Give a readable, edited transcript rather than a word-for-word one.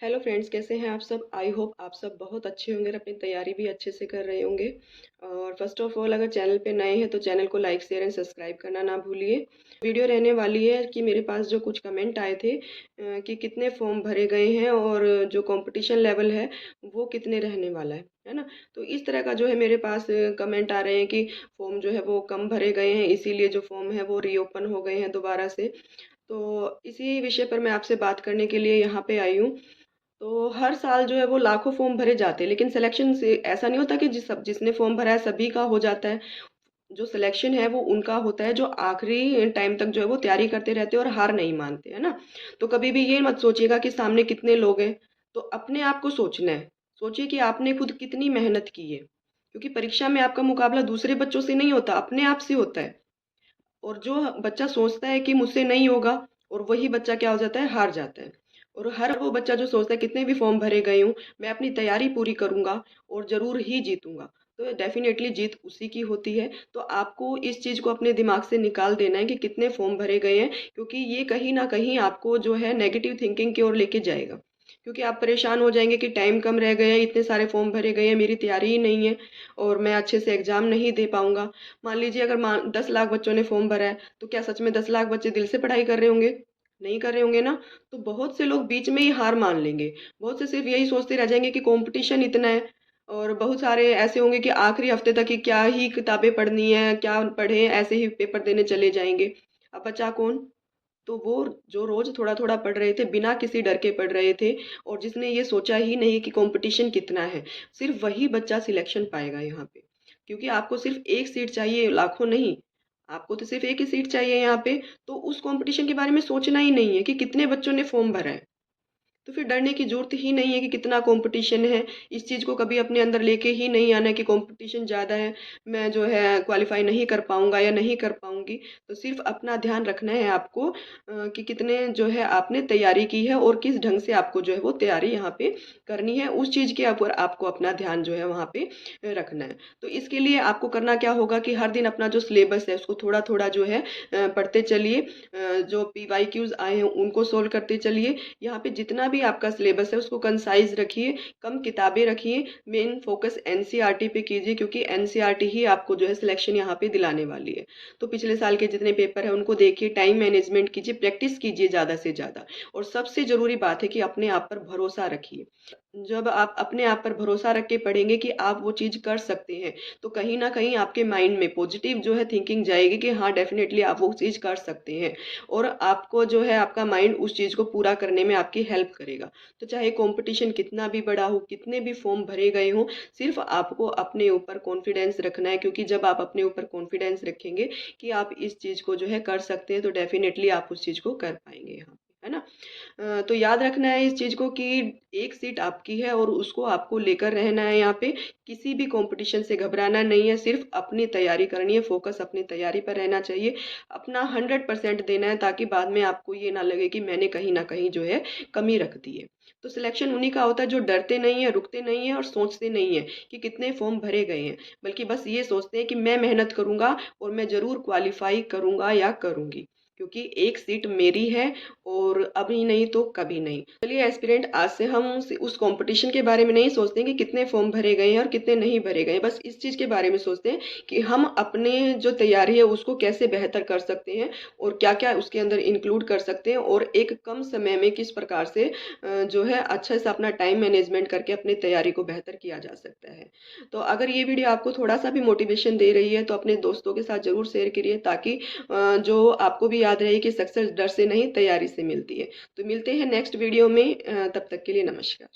Hello friends, कैसे हैं आप सब। आई होप आप सब बहुत अच्छे होंगे और अपनी तैयारी भी अच्छे से कर रहे होंगे। और फर्स्ट ऑफ ऑल, अगर चैनल पे नए हैं तो चैनल को लाइक शेयर एंड सब्सक्राइब करना ना भूलिए। वीडियो रहने वाली है कि मेरे पास जो कुछ कमेंट आए थे कि कितने फॉर्म भरे गए हैं और जो कंपटीशन लेवल है वो कितने रहने वाला है ना। तो इस तरह का जो है मेरे पास कमेंट आ रहे हैं कि फॉर्म जो है वो कम भरे गए हैं, इसीलिए जो फॉर्म है वो रीओपन हो गए हैं दोबारा से। तो इसी विषय पर मैं आपसे बात करने के लिए यहाँ पे आई हूँ। तो हर साल जो है वो लाखों फॉर्म भरे जाते हैं, लेकिन सिलेक्शन से ऐसा नहीं होता कि जिसने फॉर्म भरा है सभी का हो जाता है। जो सिलेक्शन है वो उनका होता है जो आखिरी टाइम तक जो है वो तैयारी करते रहते हैं और हार नहीं मानते, है ना। तो कभी भी ये मत सोचिएगा कि सामने कितने लोग हैं। तो अपने आप को सोचना है। सोचिए कि आपने खुद कितनी मेहनत की है, क्योंकि परीक्षा में आपका मुकाबला दूसरे बच्चों से नहीं होता, अपने आप से होता है। और जो बच्चा सोचता है कि मुझसे नहीं होगा, और वही बच्चा क्या हो जाता है, हार जाता है। और हर वो बच्चा जो सोचता है कितने भी फॉर्म भरे गए हूँ, मैं अपनी तैयारी पूरी करूंगा और जरूर ही जीतूंगा, तो डेफिनेटली जीत उसी की होती है। तो आपको इस चीज को अपने दिमाग से निकाल देना है कि कितने फॉर्म भरे गए हैं, क्योंकि ये कहीं ना कहीं आपको जो है नेगेटिव थिंकिंग की ओर लेके जाएगा। क्योंकि आप परेशान हो जाएंगे कि टाइम कम रह गया है, इतने सारे फॉर्म भरे गए हैं, मेरी तैयारी ही नहीं है और मैं अच्छे से एग्जाम नहीं दे पाऊंगा। मान लीजिए अगर 10 लाख बच्चों ने फॉर्म भरा है, तो क्या सच में 10 लाख बच्चे दिल से पढ़ाई कर रहे होंगे? नहीं कर रहे होंगे ना। तो बहुत से लोग बीच में ही हार मान लेंगे। बहुत से सिर्फ यही सोचते रह जाएंगे कि कंपटीशन इतना है। और बहुत सारे ऐसे होंगे कि आखिरी हफ्ते तक कि क्या ही किताबें पढ़नी है, क्या पढ़े, ऐसे ही पेपर देने चले जाएंगे। अब बचा कौन? तो वो जो रोज थोड़ा थोड़ा पढ़ रहे थे, बिना किसी डर के पढ़ रहे थे, और जिसने ये सोचा ही नहीं कि कंपटीशन कितना है, सिर्फ वही बच्चा सिलेक्शन पाएगा यहाँ पे। क्योंकि आपको सिर्फ एक सीट चाहिए, लाखों नहीं। आपको तो सिर्फ एक ही सीट चाहिए यहाँ पे। तो उस कंपटीशन के बारे में सोचना ही नहीं है कि कितने बच्चों ने फॉर्म भरा है। तो फिर डरने की जरूरत ही नहीं है कि कितना कंपटीशन है। इस चीज़ को कभी अपने अंदर लेके ही नहीं आना कि कंपटीशन ज़्यादा है, मैं जो है क्वालिफाई नहीं कर पाऊंगा या नहीं कर पाऊंगी। तो सिर्फ अपना ध्यान रखना है आपको कि कितने जो है आपने तैयारी की है और किस ढंग से आपको जो है वो तैयारी यहाँ पे करनी है, उस चीज़ के ऊपर आपको अपना ध्यान जो है वहाँ पे रखना है। तो इसके लिए आपको करना क्या होगा कि हर दिन अपना जो सिलेबस है उसको थोड़ा थोड़ा जो है पढ़ते चलिए। जो PYQs आए हैं उनको सोल्व करते चलिए। यहाँ पे जितना भी आपका सिलेबस है उसको कंसाइज रखिए, कम किताबें रखिए। मेन फोकस एनसीईआरटी पे कीजिए, क्योंकि एनसीईआरटी ही आपको जो है सिलेक्शन यहाँ पे दिलाने वाली है। तो पिछले साल के जितने पेपर है उनको देखिए, टाइम मैनेजमेंट कीजिए, प्रैक्टिस कीजिए ज़्यादा से ज़्यादा। और सबसे ज़रूरी बात है कि अपने आप पर भरोसा रखिए। जब आप अपने आप पर भरोसा रख के पढ़ेंगे कि आप वो चीज़ कर सकते हैं, तो कहीं ना कहीं आपके माइंड में पॉजिटिव जो है थिंकिंग जाएगी कि हाँ डेफिनेटली आप वो चीज़ कर सकते हैं। और आपको जो है आपका माइंड उस चीज़ को पूरा करने में आपकी हेल्प करेगा। तो चाहे कंपटीशन कितना भी बड़ा हो, कितने भी फॉर्म भरे गए हों, सिर्फ आपको अपने ऊपर कॉन्फिडेंस रखना है। क्योंकि जब आप अपने ऊपर कॉन्फिडेंस रखेंगे कि आप इस चीज़ को जो है कर सकते हैं, तो डेफिनेटली आप उस चीज़ को कर पाएंगे यहाँ पे, है ना। तो याद रखना है इस चीज़ को कि एक सीट आपकी है और उसको आपको लेकर रहना है यहाँ पे। किसी भी कंपटीशन से घबराना नहीं है, सिर्फ अपनी तैयारी करनी है, फोकस अपनी तैयारी पर रहना चाहिए। अपना 100% देना है, ताकि बाद में आपको ये ना लगे कि मैंने कहीं ना कहीं जो है कमी रख दी है। तो सिलेक्शन उन्हीं का होता है जो डरते नहीं है, रुकते नहीं है और सोचते नहीं है कि कितने फॉर्म भरे गए हैं, बल्कि बस ये सोचते हैं कि मैं मेहनत करूंगा और मैं जरूर क्वालिफाई करूंगा या करूंगी, क्योंकि एक सीट मेरी है और अभी नहीं तो कभी नहीं। चलिए एस्पिरेंट, आज से हम उस कंपटीशन के बारे में नहीं सोचते हैं कि कितने फॉर्म भरे गए हैं और कितने नहीं भरे गए हैं। बस इस चीज़ के बारे में सोचते हैं कि हम अपने जो तैयारी है उसको कैसे बेहतर कर सकते हैं और क्या क्या उसके अंदर इंक्लूड कर सकते हैं, और एक कम समय में किस प्रकार से जो है अच्छे से अपना टाइम मैनेजमेंट करके अपनी तैयारी को बेहतर किया जा सकता है। तो अगर ये वीडियो आपको थोड़ा सा भी मोटिवेशन दे रही है तो अपने दोस्तों के साथ जरूर शेयर करिए, ताकि जो आपको भी याद रहे कि सक्सेस डर से नहीं तैयारी से मिलती है। तो मिलते हैं नेक्स्ट वीडियो में, तब तक के लिए नमस्कार।